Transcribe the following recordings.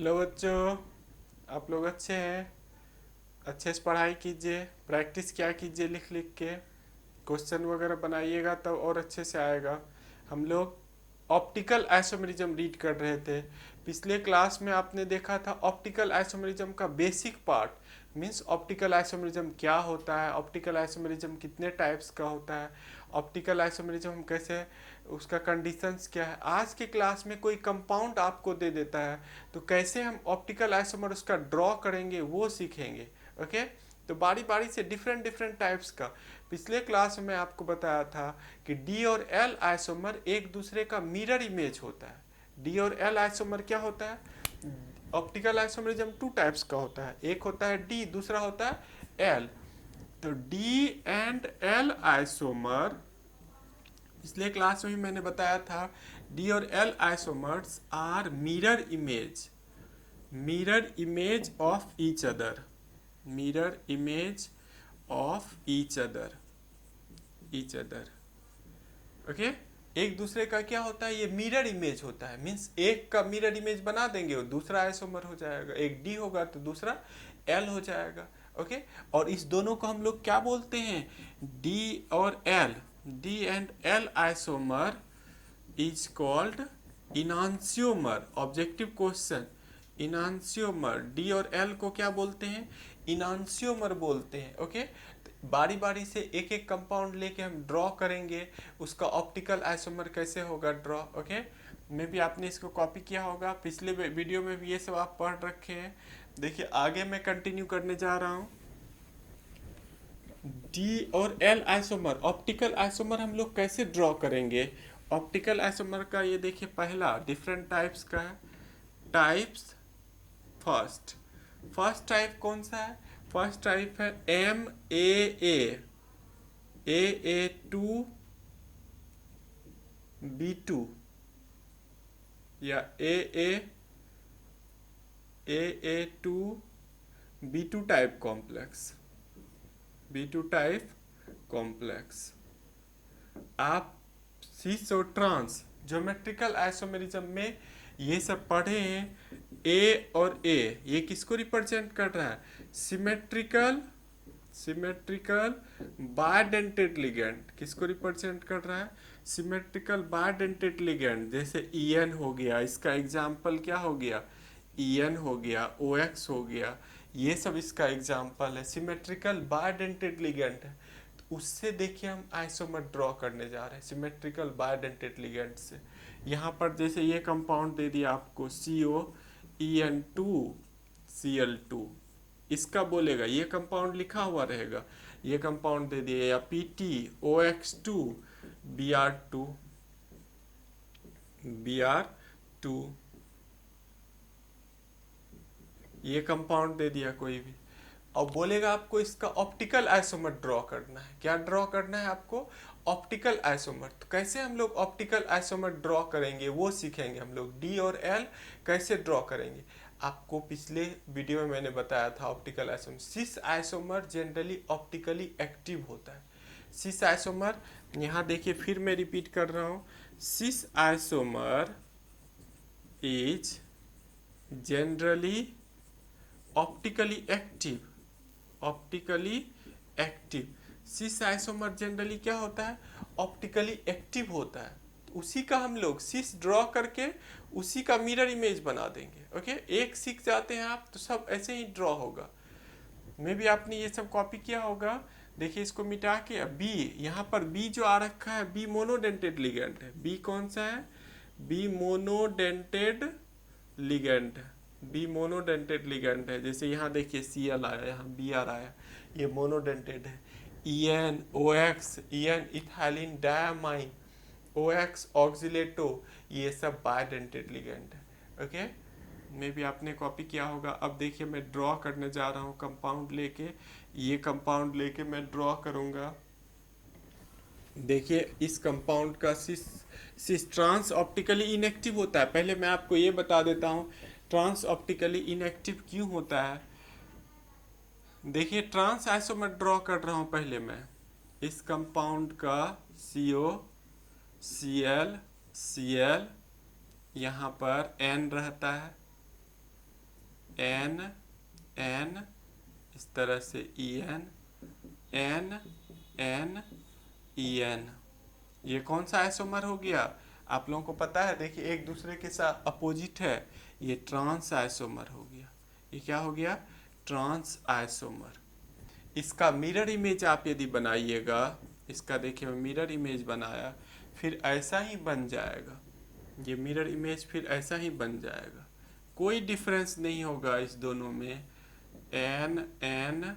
Hello बच्चों। आप लोग अच्छे हैं? अच्छे से पढ़ाई कीजिए, प्रैक्टिस क्या कीजिए, लिख लिख के क्वेश्चन वगैरह बनाइएगा तब और अच्छे से आएगा। हम लोग ऑप्टिकल आइसोमेरिज्म रीड कर रहे थे। पिछले क्लास में आपने देखा था ऑप्टिकल आइसोमेरिज्म का basic part, means optical isomerism क्या होता है, ऑप्टिकल आइसोमेरिज्म कितने टाइप्स का होता है, ऑप्टिकल आइसोमेरिज्म हम कैसे, उसका कंडीशंस क्या है। आज के क्लास में कोई कंपाउंड आपको दे देता है तो कैसे हम ऑप्टिकल आइसोमर उसका ड्रॉ करेंगे वो सीखेंगे। ओके, तो बारी बारी से डिफरेंट डिफरेंट टाइप्स का। पिछले क्लास में आपको बताया था कि डी और एल आइसोमर एक दूसरे का मिरर इमेज होता है। डी और एल आइसोमर क्या होता है? ऑप्टिकल आइसोमरिज्म टू टाइप्स का होता है, एक होता है डी, दूसरा होता है एल। तो डी एंड एल आइसोमर, पिछले क्लास में भी मैंने बताया था, डी और L isomers are mirror image of each other, mirror image of each other. Okay, एक दूसरे का क्या होता है, ये मिरर इमेज होता है। मीन्स एक का मिरर इमेज बना देंगे और दूसरा आइसोमर हो जाएगा, एक डी होगा तो दूसरा एल हो जाएगा। ओके, और इस दोनों को हम लोग क्या बोलते हैं? डी और L, D and L isomer is called enantiomer. Objective question, enantiomer, D और एल को क्या बोलते हैं? इनांसियोमर बोलते हैं। ओके, बारी बारी से एक एक कंपाउंड लेके हम ड्रॉ करेंगे, उसका ऑप्टिकल आइसोमर कैसे होगा ड्रॉ। ओके, मे भी आपने इसको कॉपी किया होगा, पिछले वीडियो में भी ये सब आप पढ़ रखे हैं। देखिए आगे मैं कंटिन्यू करने जा रहा हूँ। डी और एल आइसोमर, ऑप्टिकल आइसोमर हम लोग कैसे ड्रॉ करेंगे? ऑप्टिकल आइसोमर का ये देखिए पहला डिफरेंट टाइप्स का है। टाइप्स, फर्स्ट फर्स्ट टाइप कौन सा है? फर्स्ट टाइप है M A two B two, या A two B two type complex, B two type complex. आप सिस और ट्रांस ज्योमेट्रिकल आइसोमेरिज्म में ये सब पढ़े हैं। ए और ए ये किसको रिप्रेजेंट कर रहा है? सिमेट्रिकल, सिमेट्रिकल बायडेंटेड लिगेंड किसको रिप्रेजेंट कर रहा है? Symmetrical bidentate ligand. जैसे ईएन हो गया, इसका एग्जाम्पल क्या हो गया? ईएन हो गया, ओएक्स हो गया, ये सब इसका एग्जाम्पल है, सिमेट्रिकल बायडेंटेड लिगेंड है। तो उससे देखिए हम आइसोमर ड्रॉ करने जा रहे हैं सिमेट्रिकल बायडेंटेड लिगेंड से। यहाँ पर जैसे ये कंपाउंड दे दिया आपको COEN2Cl2, इसका बोलेगा ये कंपाउंड लिखा हुआ रहेगा, ये कंपाउंड दे दिया, या PTOX2Br2 ये कंपाउंड दे दिया कोई भी, और बोलेगा आपको इसका ऑप्टिकल आइसोमर ड्रॉ करना है। क्या ड्रॉ करना है आपको? Optical isomer. तो कैसे हम लोग ऑप्टिकल आइसोमर ड्रॉ करेंगे वो सीखेंगे हम लोग। डी और एल कैसे ड्रॉ करेंगे, आपको पिछले वीडियो में मैंने बताया था। Optical isomer, cis isomer generally optically active होता है। सिस आइसोमर, यहाँ देखिए फिर मैं रिपीट कर रहा हूँ, cis isomer is generally optically active, optically active. Cis isomer generally क्या होता है? ऑप्टिकली एक्टिव होता है। तो उसी का हम लोग सिस ड्रॉ करके उसी का मिरर इमेज बना देंगे। ओके, एक सीख जाते हैं आप तो सब ऐसे ही ड्रॉ होगा। मे भी आपने ये सब कॉपी किया होगा। देखिए इसको मिटा के बी, यहाँ पर बी जो आ रखा है, बी मोनोडेंटेड लिगेंड है। बी कौन सा है? बी मोनोडेंटेड लिगेंड है, बी मोनोडेंटेड लिगेंड है। जैसे यहाँ देखिए Cl आया, यहाँ Br आया, ये मोनोडेंटेड है। EN OX, EN ethylene diamine, OX ऑक्सिलेटो, ये सब बायडेंटेड लिगेंड है। ओके, मे भी आपने कॉपी किया होगा। अब देखिए मैं ड्रॉ करने जा रहा हूँ कंपाउंड लेके, ये कंपाउंड लेके मैं ड्रॉ करूँगा। देखिए इस कंपाउंड का सिस ट्रांस ऑप्टिकली इनएक्टिव होता है। पहले मैं आपको ये बता देता हूँ ट्रांस ऑप्टिकली इनएक्टिव क्यों होता है। देखिए ट्रांस आइसोमर ड्रॉ कर रहा हूँ पहले मैं, इस कंपाउंड का COCl, Cl यहाँ पर N रहता है, एन एन, इस तरह से E N N N E N. ये कौन सा आइसोमर हो गया आप लोगों को पता है? देखिए एक दूसरे के साथ अपोजिट है, ये ट्रांस आइसोमर हो गया। ये क्या हो गया? Trans isomer. इसका मिरर इमेज आप यदि बनाइएगा, इसका देखिए मैं मिरर इमेज बनाया, फिर ऐसा ही बन जाएगा। ये मिरर इमेज फिर ऐसा ही बन जाएगा, कोई डिफरेंस नहीं होगा इस दोनों में। N N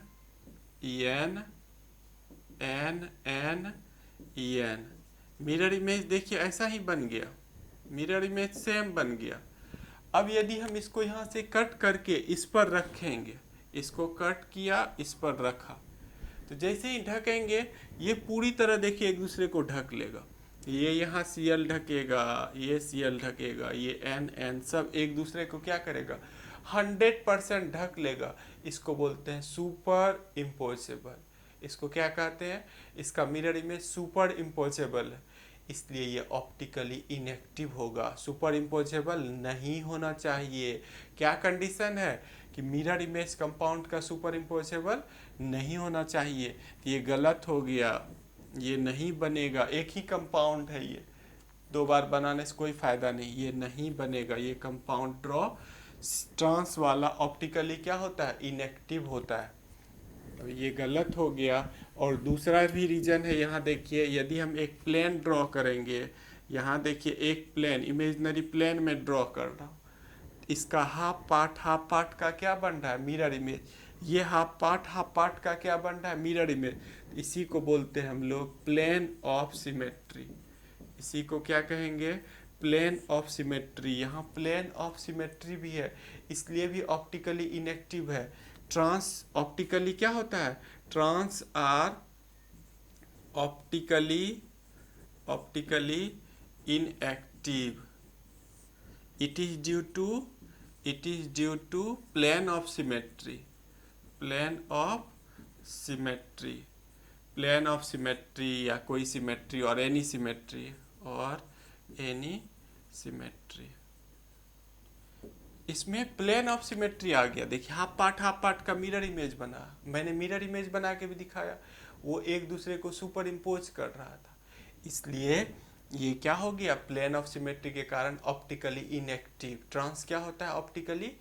E N N N E N, mirror image देखिए ऐसा ही बन गया, मिरर इमेज सेम बन गया। अब यदि हम इसको यहाँ से कट करके इस पर रखेंगे, इसको कट किया, इस पर रखा, तो जैसे ही ढकेंगे ये पूरी तरह देखिए एक दूसरे को ढक लेगा। ये यहाँ Cl ढकेगा, ये Cl ढकेगा, ये N सब एक दूसरे को क्या करेगा? 100% ढक लेगा। इसको बोलते हैं सुपर इम्पोजेबल। इसको क्या कहते हैं? इसका मिरर इमेज सुपर इम्पोजेबल है, इसलिए ये ऑप्टिकली इनएक्टिव होगा। सुपर इम्पोजेबल नहीं होना चाहिए। क्या कंडीशन है? कि मिरर इमेज कंपाउंड का सुपर इम्पोजेबल नहीं होना चाहिए। तो ये गलत हो गया, ये नहीं बनेगा। एक ही कंपाउंड है, ये दो बार बनाने से कोई फायदा नहीं, ये नहीं बनेगा। ये कंपाउंड ड्रॉ ट्रांस वाला ऑप्टिकली क्या होता है? इनएक्टिव होता है। तो ये गलत हो गया। और दूसरा भी रीजन है, यहाँ देखिए यदि हम एक प्लेन ड्रॉ करेंगे, यहाँ देखिए एक प्लेन, इमेजिनरी प्लेन में ड्रॉ कर रहा हूँ, इसका हाफ पार्ट का क्या बन रहा है? Mirror image. ये हाफ पार्ट का क्या बन रहा है? Mirror image. इसी को बोलते हैं हम लोग प्लेन ऑफ सिमेट्री। इसी को क्या कहेंगे? Plane of symmetry. यहाँ प्लेन ऑफ सिमेट्री भी है, इसलिए भी ऑप्टिकली इनएक्टिव है। ट्रांस ऑप्टिकली क्या होता है? Trans are optically inactive. It is due to plane of symmetry, plane of symmetry या कोई सिमेट्री और एनी सिमेट्री। इसमें प्लेन ऑफ सिमेट्री आ गया। देखिए हाफ पार्ट का मिरर इमेज बना, मैंने मिरर इमेज बना के भी दिखाया, वो एक दूसरे को सुपर इम्पोज कर रहा था, इसलिए ये क्या हो गया? प्लेन ऑफ सिमेट्री के कारण ऑप्टिकली इनएक्टिव। ट्रांस क्या होता है? ऑप्टिकली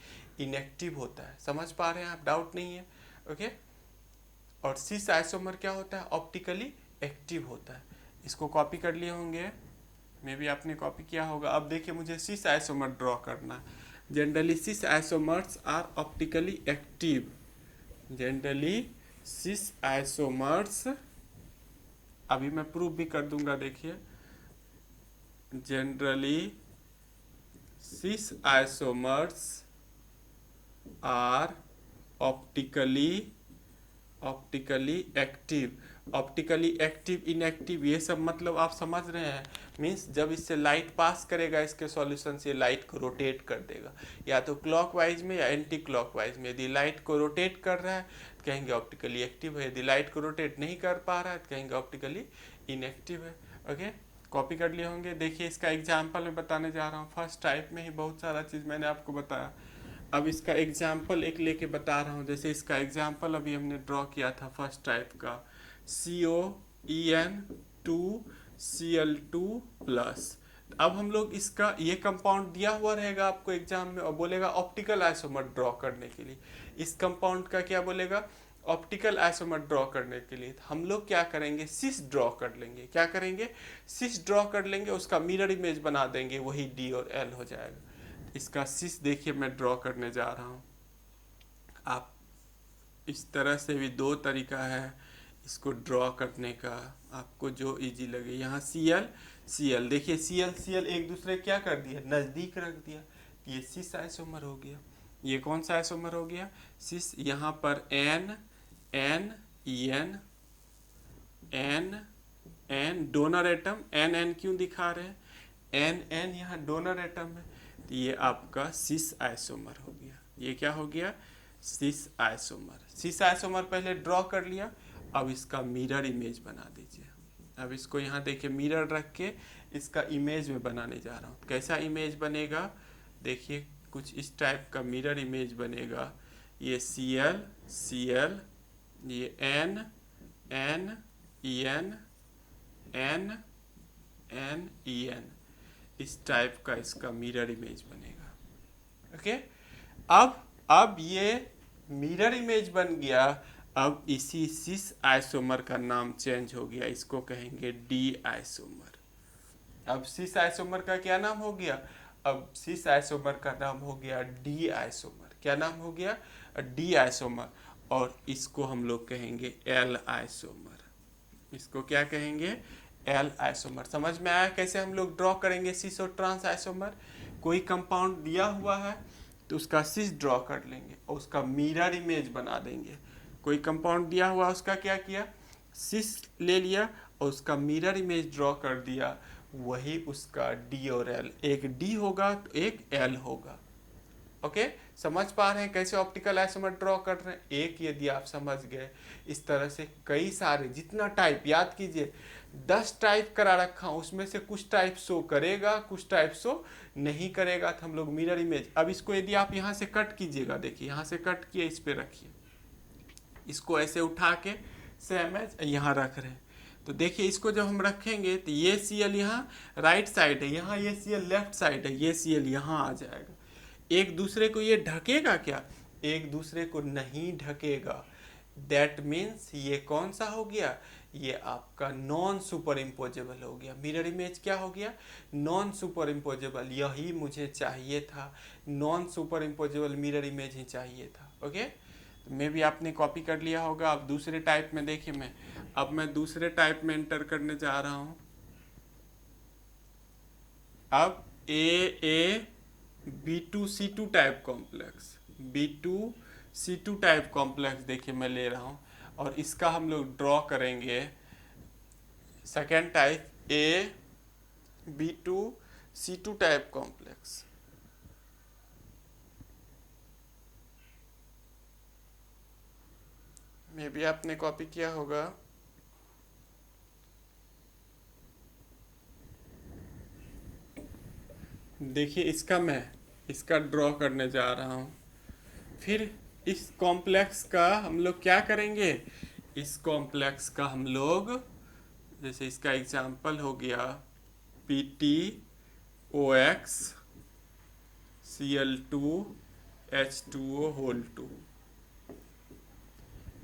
इनएक्टिव होता है। समझ पा रहे हैं आप? डाउट नहीं है? ओके। और सिस आइसोमर क्या होता है? ऑप्टिकली एक्टिव होता है। इसको कॉपी कर लिए होंगे, मे भी आपने कॉपी किया होगा। अब देखिए मुझे सिस आइसोमर ड्रॉ करना है। Generally cis isomers are optically active. Generally cis isomers, अभी मैं प्रूफ भी कर दूंगा, देखिए generally cis isomers are optically active। Optically active inactive ये सब मतलब आप समझ रहे हैं। मीन्स जब इससे लाइट पास करेगा इसके सॉल्यूशन से, लाइट को रोटेट कर देगा, या तो क्लॉकवाइज में या एंटी क्लॉकवाइज में। यदि लाइट को रोटेट कर रहा है तो कहेंगे ऑप्टिकली एक्टिव है, यदि लाइट को रोटेट नहीं कर पा रहा है तो कहेंगे ऑप्टिकली इनएक्टिव है। ओके, कॉपी कर लिए होंगे। देखिए इसका एग्जाम्पल मैं बताने जा रहा हूँ। फर्स्ट टाइप में ही बहुत सारा चीज़ मैंने आपको बताया, अब इसका एग्जाम्पल एक लेके बता रहा हूँ। जैसे इसका एग्जाम्पल अभी हमने ड्रॉ किया था फर्स्ट टाइप का, COEN2Cl2+। अब हम लोग इसका ये कंपाउंड दिया हुआ रहेगा आपको एग्जाम में और बोलेगा ऑप्टिकल आइसोमर ड्रॉ करने के लिए। इस कंपाउंड का क्या बोलेगा? ऑप्टिकल आइसोमर ड्रॉ करने के लिए हम लोग क्या करेंगे? सिस ड्रॉ कर लेंगे। क्या करेंगे? सिस ड्रॉ कर लेंगे, उसका मिरर इमेज बना देंगे, वही D और L हो जाएगा। इसका सिस देखिए मैं ड्रॉ करने जा रहा हूँ। आप इस तरह से भी दो तरीका है इसको ड्रॉ करने का, आपको जो इजी लगे। यहाँ Cl देखिए Cl एक दूसरे क्या कर दिया? नज़दीक रख दिया, ये सिस आइसोमर हो गया। ये कौन सा आइसोमर हो गया? सिस। यहाँ पर N डोनर एटम, N क्यों दिखा रहे हैं? N यहाँ डोनर एटम है, तो ये आपका सिस आइसोमर हो गया। ये क्या हो गया? Cis isomer. सिस आइसोमर पहले ड्रॉ कर लिया, अब इसका मिरर इमेज बना दीजिए। अब इसको यहाँ देखिए मिरर रख के इसका इमेज में बनाने जा रहा हूँ। कैसा इमेज बनेगा? देखिए कुछ इस टाइप का मिरर इमेज बनेगा। ये Cl Cl, ये N N En N N En, इस टाइप का इसका मिरर इमेज बनेगा। ओके, अब ये मिरर इमेज बन गया। अब इसी सिस आइसोमर का नाम चेंज हो गया, इसको कहेंगे डी आइसोमर। अब सिस आइसोमर का क्या नाम हो गया? अब सिस आइसोमर का नाम हो गया डी आइसोमर। क्या नाम हो गया? D isomer. और इसको हम लोग कहेंगे एल आइसोमर। इसको क्या कहेंगे? L isomer. समझ में आया कैसे हम लोग ड्रॉ करेंगे सिस और ट्रांस आइसोमर? कोई कंपाउंड दिया हुआ है तो उसका सिस ड्रॉ कर लेंगे और उसका मिरर इमेज बना देंगे। कोई कंपाउंड दिया हुआ, उसका क्या किया? सिस ले लिया और उसका मिरर इमेज ड्रॉ कर दिया। वही उसका डी और एल, एक डी होगा तो एक एल होगा। ओके, समझ पा रहे हैं कैसे ऑप्टिकल आइसोमर ड्रॉ कर रहे हैं? एक यदि आप समझ गए, इस तरह से कई सारे, जितना टाइप याद कीजिए 10 टाइप करा रखा हूँ, उसमें से कुछ टाइप शो करेगा, कुछ टाइप शो नहीं करेगा। तो हम लोग मिरर इमेज, अब इसको यदि आप यहाँ से कट कीजिएगा, देखिए यहाँ से कट किए, इस पे रखिए, इसको ऐसे उठा के सेम एज यहाँ रख रहे हैं। तो देखिए इसको जब हम रखेंगे तो ये Cl यहाँ राइट साइड है, यहाँ ये Cl लेफ्ट साइड है, ये Cl यहाँ आ जाएगा। एक दूसरे को ये ढकेगा क्या? एक दूसरे को नहीं ढकेगा। दैट मीन्स ये कौन सा हो गया? ये आपका नॉन सुपर इम्पोजेबल हो गया। मिरर इमेज क्या हो गया? Non superimposable. यही मुझे चाहिए था, non superimposable mirror image ही चाहिए था। ओके, तो मे भी आपने कॉपी कर लिया होगा। अब दूसरे टाइप में देखिए, मैं दूसरे टाइप में एंटर करने जा रहा हूँ। अब ए B2C2 type complex, B2C2 type complex देखिए मैं ले रहा हूँ, और इसका हम लोग ड्रॉ करेंगे second type B2C2 type complex. मे भी आपने कॉपी किया होगा। देखिए इसका ड्रॉ करने जा रहा हूँ। फिर इस कॉम्प्लेक्स का हम लोग क्या करेंगे? इस कॉम्प्लेक्स का हम लोग, जैसे इसका एग्जाम्पल हो गया PtOX Cl2 H2O होल 2,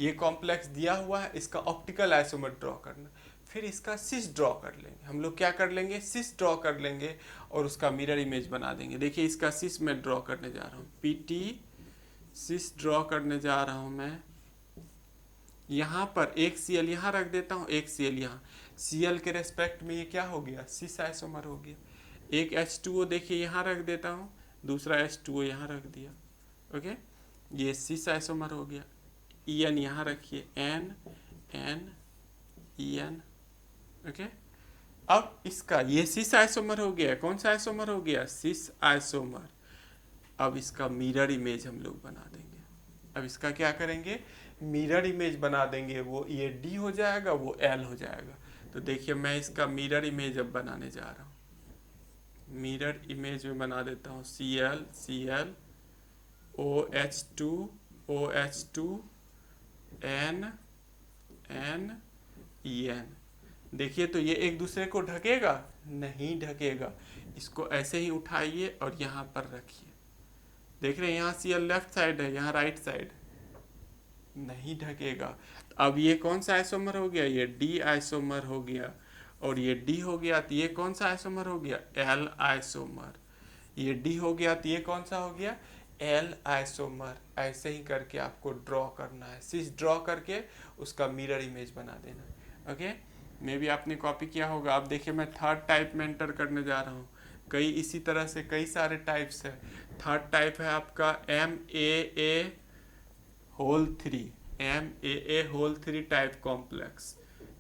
ये कॉम्प्लेक्स दिया हुआ है, इसका ऑप्टिकल आइसोमर ड्रॉ करना। फिर इसका सिस ड्रॉ कर लेंगे, हम लोग क्या कर लेंगे? सिस ड्रॉ कर लेंगे और उसका मिरर इमेज बना देंगे। देखिए इसका सिस मैं ड्रॉ करने जा रहा हूँ, PT सिस ड्रॉ करने जा रहा हूँ मैं। यहाँ पर एक Cl यहाँ रख देता हूँ, एक Cl यहाँ। Cl के रेस्पेक्ट में ये क्या हो गया? सिस आइसोमर हो गया। एक H2O देखिए यहाँ रख देता हूँ, दूसरा H2O यहाँ रख दिया। ओके, ये सिस आइसोमर हो गया। En यहाँ रखिए, N N En। ओके, अब इसका ये सिस आइसोमर हो गया। कौन सा आइसोमर हो गया? Cis isomer. अब इसका मिरर इमेज हम लोग बना देंगे। अब इसका क्या करेंगे? मिरर इमेज बना देंगे। वो ये D हो जाएगा, वो L हो जाएगा। तो देखिए मैं इसका मिरर इमेज अब बनाने जा रहा हूँ। मिरर इमेज में बना देता हूँ Cl Cl OH2 OH2 N N En। देखिए तो ये एक दूसरे को ढकेगा? नहीं ढकेगा। इसको ऐसे ही उठाइए और यहाँ पर रखिए। देख रहे हैं यहाँ Cl लेफ्ट साइड है, यहाँ राइट साइड, नहीं ढकेगा। अब ये कौन सा आइसोमर हो गया? ये D आइसोमर हो गया। और ये D हो गया तो ये कौन सा आइसोमर हो गया? L isomer. ये D हो गया तो ये कौन सा हो गया? L isomer. ऐसे ही करके आपको ड्रॉ करना है, सिस ड्रॉ करके उसका मिरर इमेज बना देना। ओके, मे भी आपने कॉपी किया होगा। अब देखिए मैं थर्ड टाइप में एंटर करने जा रहा हूँ। कई इसी तरह से कई सारे टाइप्स है। थर्ड टाइप है आपका MAA whole 3, MAA whole 3 type complex,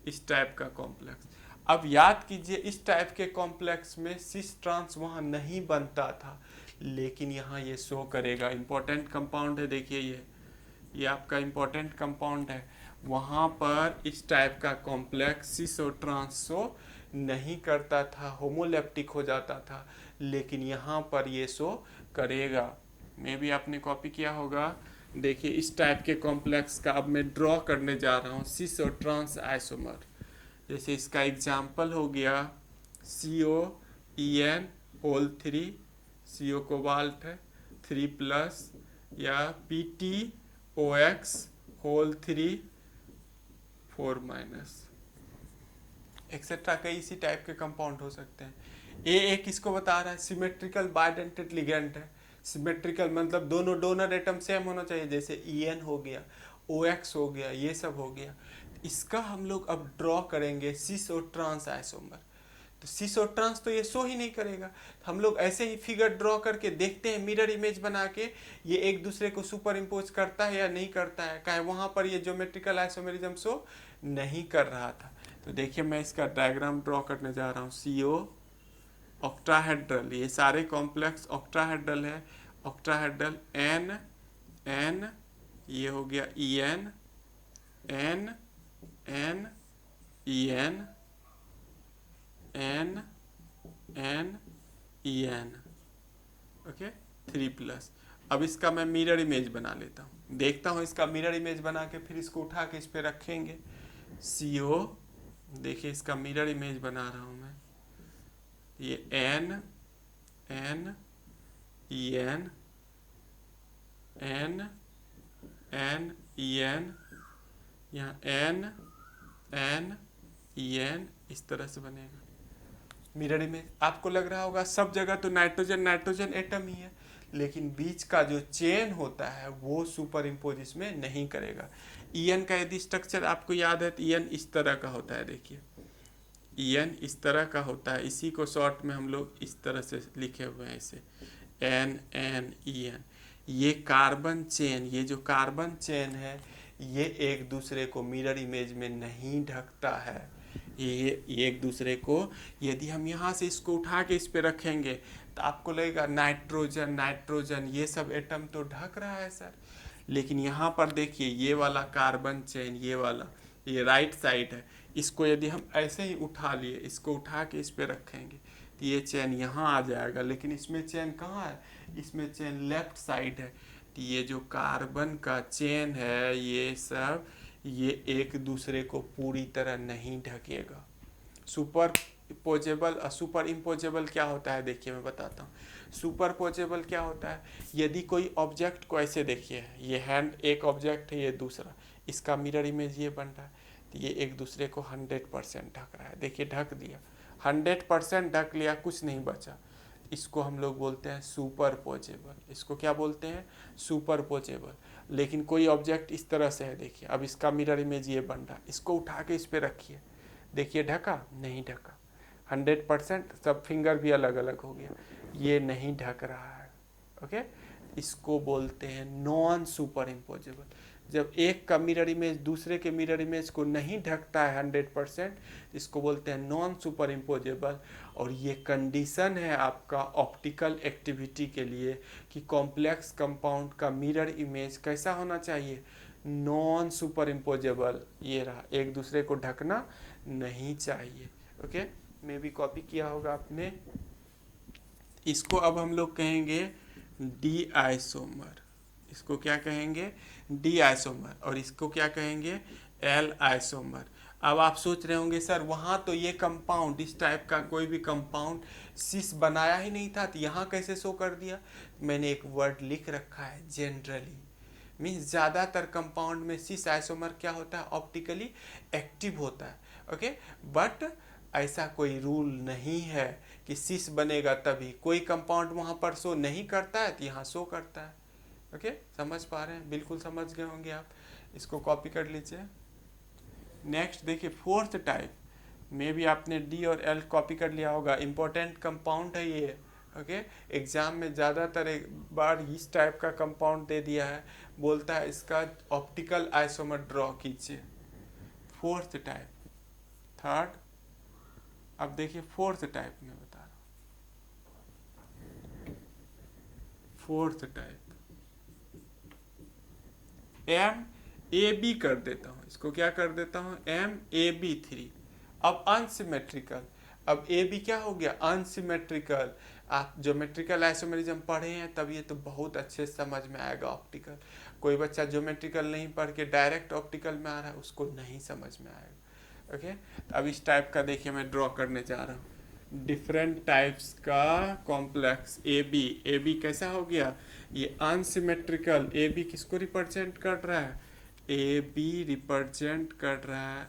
इस टाइप का कॉम्प्लेक्स। अब याद कीजिए इस टाइप के कॉम्प्लेक्स में सिस ट्रांस वहाँ नहीं बनता था, लेकिन यहाँ ये शो करेगा। इंपॉर्टेंट कंपाउंड है, देखिए ये आपका इंपॉर्टेंट कंपाउंड है। वहाँ पर इस टाइप का कॉम्प्लेक्स सिस और ट्रांस शो नहीं करता था, होमोलेप्टिक हो जाता था, लेकिन यहाँ पर ये शो करेगा। मे भी आपने कॉपी किया होगा। देखिए इस टाइप के कॉम्प्लेक्स का अब मैं ड्रॉ करने जा रहा हूँ सिस और ट्रांस आइसोमर। जैसे इसका एग्जाम्पल हो गया COEN होल 3, CO कोबाल्ट है 3+, या PTOX होल 3 4-, एक्सेट्रा कई इसी टाइप के कंपाउंड हो सकते हैं। एक इसको बता रहा है सिमेट्रिकल बाइडेंटेड लिगेंड है। सिमेट्रिकल मतलब दोनों डोनर एटम सेम होना चाहिए, जैसे EN हो गया, OX हो गया, ये सब हो गया। इसका हम लोग अब ड्रॉ करेंगे सिस और ट्रांस आइसोमर। तो सिस और ट्रांस तो ये शो ही नहीं करेगा, हम लोग ऐसे ही फिगर ड्रॉ करके देखते हैं मिरर इमेज बना के ये एक दूसरे को सुपर इम्पोज करता है या नहीं करता है। कहीं वहां पर ये ज्योमेट्रिकल आइसोमेरिज्म शो नहीं कर रहा था। तो देखिए मैं इसका डायग्राम ड्रॉ करने जा रहा हूँ। CO ऑक्टाहेड्रल, ये सारे कॉम्प्लेक्स ऑक्टाहेड्रल है। ऑक्टाहेड्रल N ये हो गया EN N EN EN, okay 3+। अब इसका मैं मिरर इमेज बना लेता हूँ, देखता हूँ इसका मिरर इमेज बना के फिर इसको उठा के इस पे रखेंगे। CO देखिए इसका मिरर इमेज बना रहा हूँ मैं। ये N EN EN, यहाँ N EN इस तरह से बनेगा मिरर इमेज। आपको लग रहा होगा सब जगह तो नाइट्रोजन एटम ही है, लेकिन बीच का जो चेन होता है वो सुपर इम्पोज इसमें नहीं करेगा। EN का यदि स्ट्रक्चर आपको याद है तो EN इस तरह का होता है। देखिए EN इस तरह का होता है, इसी को शॉर्ट में हम लोग इस तरह से लिखे हुए हैं इसे N EN। ये कार्बन चेन, ये जो कार्बन चेन है ये एक दूसरे को मिरर इमेज में नहीं ढकता है। ये एक दूसरे को, यदि हम यहाँ से इसको उठा के इस पे रखेंगे तो आपको लगेगा नाइट्रोजन ये सब एटम तो ढक रहा है सर, लेकिन यहाँ पर देखिए ये वाला कार्बन चेन, ये वाला ये राइट साइड है, इसको यदि हम ऐसे ही उठा लिए, इसको उठा के इस पे रखेंगे तो ये चेन यहाँ आ जाएगा, लेकिन इसमें चेन कहाँ है, इसमें चेन लेफ्ट साइड है। तो ये जो कार्बन का चेन है ये सब ये एक दूसरे को पूरी तरह नहीं ढकेगा। सुपर पोजेबल और सुपर इम्पोजेबल क्या होता है, देखिए मैं बताता हूँ। सुपर पोजेबल क्या होता है, यदि कोई ऑब्जेक्ट को ऐसे देखिए, ये हैंड एक ऑब्जेक्ट है, ये दूसरा, इसका मिरर इमेज ये बन रहा है, तो ये एक दूसरे को 100% ढक रहा है। देखिए ढक दिया, 100% ढक लिया, कुछ नहीं बचा। इसको हम लोग बोलते हैं सुपर पोजेबल। इसको क्या बोलते हैं, सुपर पोजेबल। लेकिन कोई ऑब्जेक्ट इस तरह से है, देखिए अब इसका मिरर इमेज ये बन रहा है, इसको उठा के इस पे रखिए, देखिए ढका नहीं ढका, 100%। सब फिंगर भी अलग अलग हो गया, ये नहीं ढक रहा है। ओके, इसको बोलते हैं नॉन सुपर इम्पोजेबल। जब एक का मिरर इमेज दूसरे के मिरर इमेज को नहीं ढकता है 100%, इसको बोलते हैं नॉन सुपर इम्पोजेबल। और ये कंडीशन है आपका ऑप्टिकल एक्टिविटी के लिए कि कॉम्प्लेक्स कंपाउंड का मिरर इमेज कैसा होना चाहिए, नॉन सुपर इम्पोजेबल। ये रहा, एक दूसरे को ढकना नहीं चाहिए। ओके, मैं भी कॉपी किया होगा आपने। इसको अब हम लोग कहेंगे डी आइसोमर। इसको क्या कहेंगे, डी आइसोमर। और इसको क्या कहेंगे, एल आइसोमर। अब आप सोच रहे होंगे सर वहाँ तो ये कंपाउंड, इस टाइप का कोई भी कंपाउंड सिस बनाया ही नहीं था, तो यहाँ कैसे शो कर दिया। मैंने एक वर्ड लिख रखा है जनरली, मीन्स ज़्यादातर कंपाउंड में सिस आइसोमर क्या होता है, ऑप्टिकली एक्टिव होता है। ओके, बट ऐसा कोई रूल नहीं है कि सिस बनेगा तभी, कोई कंपाउंड वहाँ पर शो नहीं करता है तो यहाँ शो करता है। ओके, समझ पा रहे हैं, बिल्कुल समझ गए होंगे आप। इसको कॉपी कर लीजिए। नेक्स्ट देखिए फोर्थ टाइप में भी आपने डी और एल कॉपी कर लिया होगा, इम्पोर्टेंट कंपाउंड है ये। ओके, एग्जाम में ज़्यादातर एक बार इस टाइप का कंपाउंड दे दिया है, बोलता है इसका ऑप्टिकल आइसोमर ड्रॉ कीजिए। Fourth type, third. अब देखिए फोर्थ टाइप में बता रहा हूँ। फोर्थ टाइप MAB कर देता हूँ, इसको क्या कर देता हूँ, MAB3। अब अनसिमेट्रिकल, अब AB क्या हो गया, अनसिमेट्रिकल। आप ज्योमेट्रिकल आइसोमेरिज्म पढ़े हैं तब ये तो बहुत अच्छे से समझ में आएगा ऑप्टिकल। कोई बच्चा ज्योमेट्रिकल नहीं पढ़ के डायरेक्ट ऑप्टिकल में आ रहा है, उसको नहीं समझ में आएगा। ओके, अब इस टाइप का देखिए मैं ड्रॉ करने जा रहा हूँ डिफरेंट टाइप्स का कॉम्प्लेक्स ए बी कैसा हो गया, ये अनसिमेट्रिकल। ए बी किसको रिप्रेजेंट कर रहा है, ए बी रिप्रेजेंट कर रहा है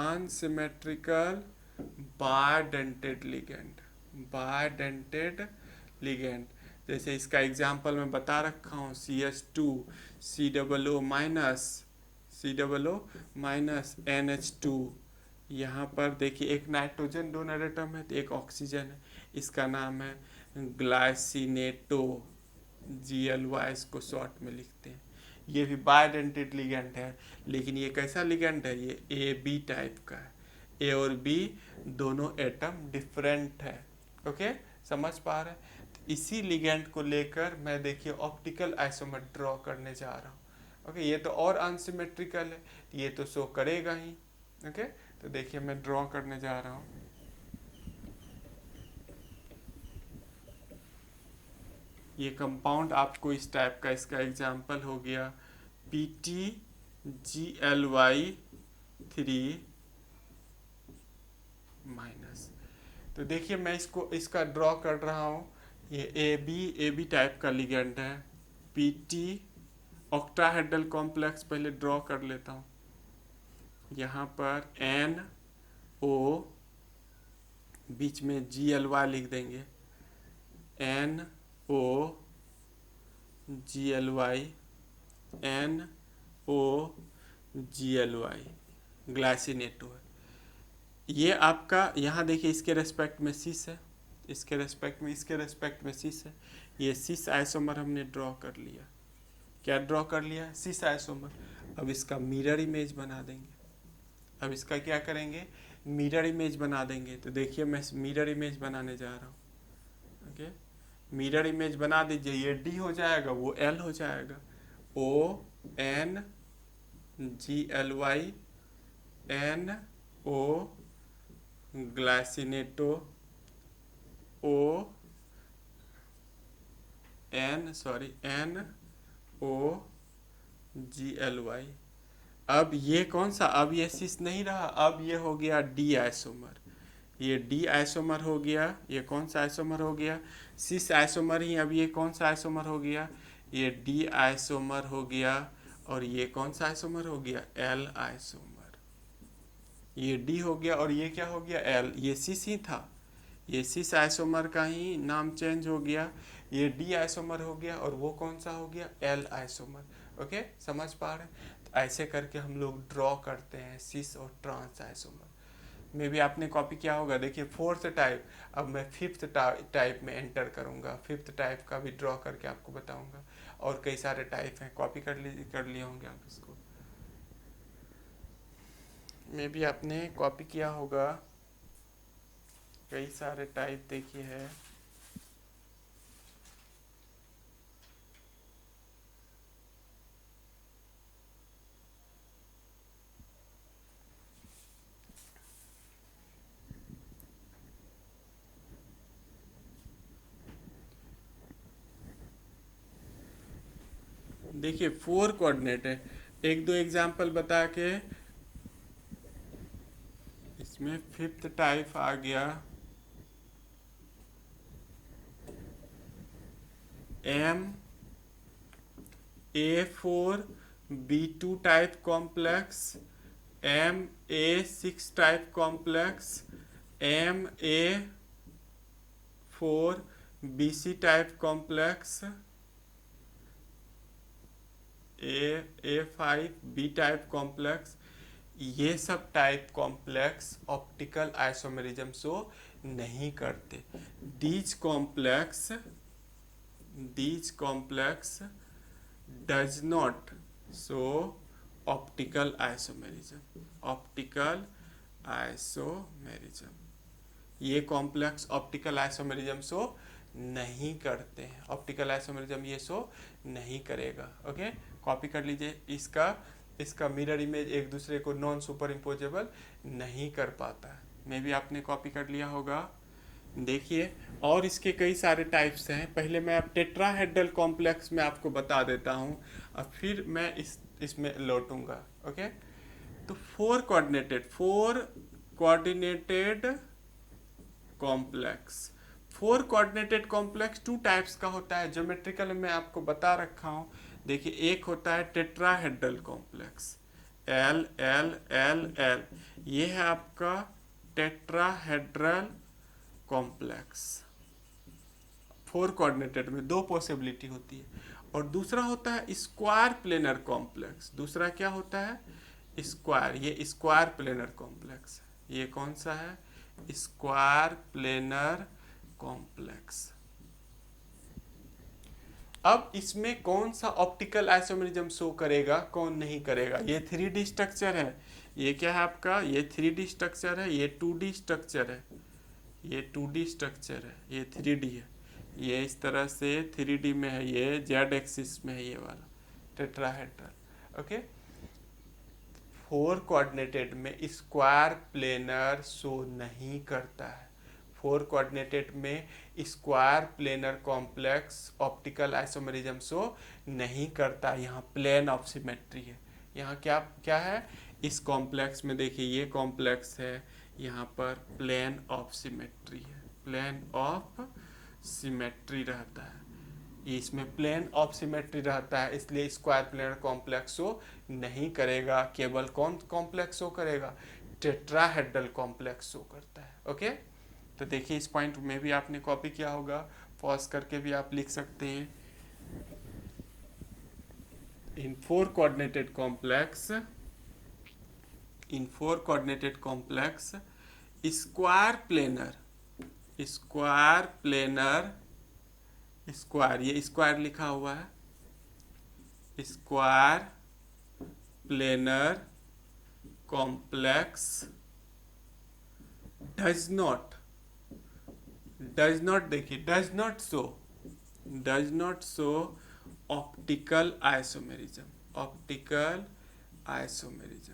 अनसिमेट्रिकल बायडेंटेड लिगेंड। जैसे इसका एग्जांपल मैं बता रखा हूँ, CH2 COO माइनस NH2। यहाँ पर देखिए एक नाइट्रोजन डोनर एटम है तो एक ऑक्सीजन है, इसका नाम है ग्लाइसिनेटो, GLY इसको शॉर्ट में लिखते हैं। ये भी बायडेंटेड लिगेंड है, लेकिन ये कैसा लिगेंड है, ये AB टाइप का है। ए और बी दोनों एटम डिफरेंट है। ओके, समझ पा रहे हैं। तो इसी लिगेंड को लेकर मैं देखिए ऑप्टिकल आइसोमर ड्रॉ करने जा रहा हूँ। ओके, ये तो और अनसिमेट्रिकल है, ये तो शो करेगा ही। ओके, तो देखिए मैं ड्रॉ करने जा रहा हूँ। ये कंपाउंड आपको इस टाइप का, इसका एग्जांपल हो गया PTGLY3 माइनस। तो देखिए मैं इसका ड्रॉ कर रहा हूँ। ये ए बी टाइप का लिगेंड है। PT ऑक्टाहेड्रल कॉम्प्लेक्स पहले ड्रॉ कर लेता हूँ। यहाँ पर NO, बीच में GLY लिख देंगे, NOGLY ग्लाइसिनेटो है। ये आपका यहाँ देखिए इसके रेस्पेक्ट में सिस है, इसके रेस्पेक्ट में सिस है। ये सिस आइसोमर हमने ड्रॉ कर लिया। क्या ड्रॉ कर लिया, सिस आइसोमर। अब इसका मिरर इमेज बना देंगे। अब इसका क्या करेंगे, मिरर इमेज बना देंगे। तो देखिए मैं मिरर इमेज बनाने जा रहा हूँ। ओके, मिरर इमेज बना दीजिए। ये D हो जाएगा, वो L हो जाएगा। ONGLY NO glycinato NOGLY। अब ये कौन सा, अब ये सिस नहीं रहा, अब ये हो गया D आइसोमर। ये D आइसोमर हो गया। ये कौन सा आइसोमर हो गया, सिस आइसोमर ही। अब ये कौन सा आइसोमर हो गया, ये D आइसोमर हो गया। और ये कौन सा आइसोमर हो गया, L आइसोमर। ये D हो गया और ये क्या हो गया, L। ये सिस ही था, ये सिस आइसोमर का ही नाम चेंज हो गया। ये D आइसोमर हो गया और वो कौन सा हो गया, L आइसोमर। ओके, समझ पा रहे हैं। तो ऐसे करके हम लोग ड्रॉ करते हैं सिस और ट्रांस आइसोमर। में भी आपने कॉपी किया होगा। देखिए 4th टाइप, अब मैं 5th टाइप में एंटर करूंगा। 5th टाइप का भी ड्रॉ करके आपको बताऊंगा। और कई सारे टाइप हैं, कॉपी कर लिए होंगे आप इसको। में भी आपने कॉपी किया होगा, कई सारे टाइप देखिए है। देखिए 4 कोऑर्डिनेट है। एक दो एग्जांपल बता के इसमें 5th टाइप आ गया। MA4B2 type complex, MA6 type complex, MA4BC type complex, A5B type complex. ये सब type complex optical isomerism show नहीं करते। These complex does not show optical isomerism. ये कॉम्प्लेक्स ऑप्टिकल आइसोमेरिज्म शो नहीं करते हैं। ऑप्टिकल आइसोमेरिज्म ये शो नहीं करेगा। ओके, कॉपी कर लीजिए। इसका मिरर इमेज एक दूसरे को नॉन सुपर इम्पोजेबल नहीं कर पाता है। मे भी आपने कॉपी कर लिया होगा। देखिए, और इसके कई सारे टाइप्स हैं। पहले मैं अब टेट्राहेड्रल कॉम्प्लेक्स में आपको बता देता हूँ और फिर मैं इसमें लौटूंगा। ओके, तो four coordinated complex, four coordinated complex two types का होता है। ज्योमेट्रिकल में आपको बता रखा हूँ। देखिए, एक होता है tetrahedral complex, L L L L, ये है आपका टेट्राहेड्रल कॉम्प्लेक्स। फोर कोऑर्डिनेटेड में दो पॉसिबिलिटी होती है। और दूसरा होता है स्क्वायर प्लेनर कॉम्प्लेक्स। दूसरा क्या होता है? स्क्वायर, ये स्क्वायर प्लेनर कॉम्प्लेक्स। ये कौन सा है? Square planar complex. अब इसमें कौन सा ऑप्टिकल आइसोमेरिज्म शो करेगा, कौन नहीं करेगा? ये 3D स्ट्रक्चर है। ये क्या है आपका? ये 3D स्ट्रक्चर है, ये 2D स्ट्रक्चर है, ये 2D स्ट्रक्चर है, ये 3D है। ये इस तरह से 3D में है, ये जेड एक्सिस में है, ये वाला टेट्राहेड्रल। ओके, फोर कोऑर्डिनेटेड में स्क्वायर प्लेनर शो नहीं करता है। फोर कोऑर्डिनेटेड में square planar complex optical isomerism show नहीं करता। यहाँ प्लेन ऑफ सिमेट्री है। यहाँ क्या क्या है इस कॉम्प्लेक्स में? देखिए, ये कॉम्प्लेक्स है, यहाँ पर प्लेन ऑफ सिमेट्री है, प्लेन ऑफ सिमेट्री रहता है। इसमें प्लेन ऑफ सिमेट्री रहता है, इसलिए स्क्वायर प्लेनर कॉम्प्लेक्स शो नहीं करेगा। केवल कौन कॉम्प्लेक्स शो करेगा? टेट्राहेड्रल कॉम्प्लेक्स शो करता है। ओके, तो देखिए, इस पॉइंट में भी आपने कॉपी किया होगा, पॉज करके भी आप लिख सकते हैं। In four coordinated complex, in four coordinated complex square planar, square planar, square, ये स्क्वायर लिखा हुआ है, square planar complex does not, देखिए, does not show optical isomerism, optical isomerism.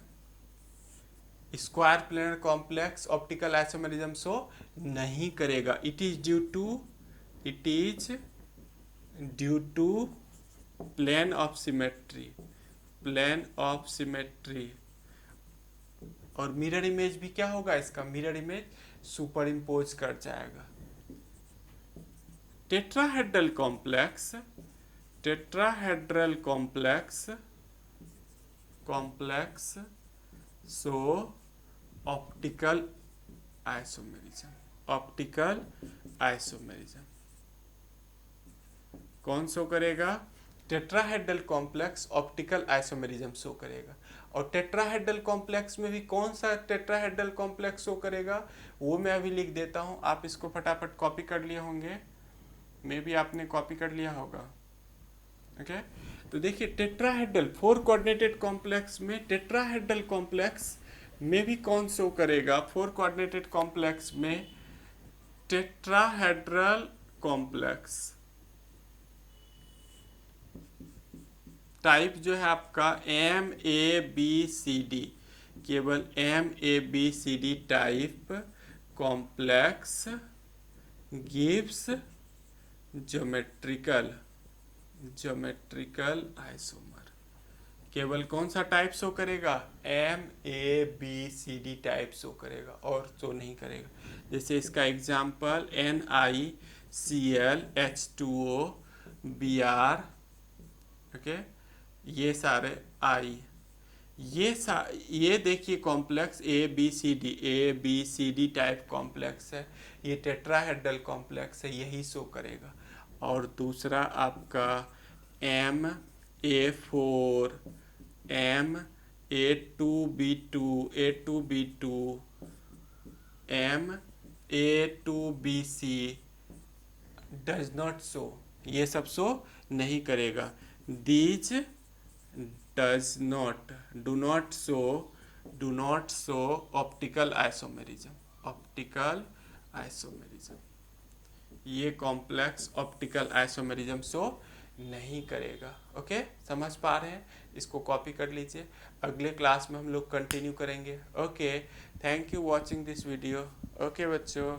Square planar complex optical isomerism show नहीं करेगा। It is due to plane of symmetry, plane of symmetry. और mirror image भी क्या होगा इसका? मिरर इमेज सुपर इम्पोज कर जाएगा। Tetrahedral complex, tetrahedral complex so optical isomerism, optical isomerism कौन शो करेगा? Tetrahedral complex optical isomerism show करेगा। और टेट्राहेड्रल कॉम्प्लेक्स में भी कौन सा टेट्राहेड्रल कॉम्प्लेक्स शो करेगा वो मैं अभी लिख देता हूँ। आप इसको फटाफट कॉपी कर लिए होंगे, मे भी आपने कॉपी कर लिया होगा। ओके, तो देखिए, टेट्राहेड्रल फोर कोऑर्डिनेटेड कॉम्प्लेक्स में, टेट्राहेड्रल कॉम्प्लेक्स में भी कौन शो करेगा? फोर कोऑर्डिनेटेड कॉम्प्लेक्स में टेट्राहेड्रल कॉम्प्लेक्स टाइप जो है आपका MABCD, केवल MABCD type complex gives geometrical isomer. केवल कौन सा टाइप शो करेगा? MABCD टाइप शो करेगा, और शो नहीं करेगा। जैसे इसका example NiCl H2O Br, okay, ये सारे आई, ये देखिए कॉम्प्लेक्स ABCD टाइप कॉम्प्लेक्स है, ये टेट्राहेड्रल कॉम्प्लेक्स है, यही शो करेगा। और दूसरा आपका MA4, MA2B2, MA2BC does not show, ये सब शो नहीं करेगा। These do not show optical isomerism, optical isomerism। ये कॉम्प्लेक्स ऑप्टिकल आइसोमेरिज्म शो नहीं करेगा। ओके, समझ पा रहे हैं? इसको कॉपी कर लीजिए, अगले क्लास में हम लोग कंटिन्यू करेंगे। Okay, thank you watching this video. Okay बच्चों।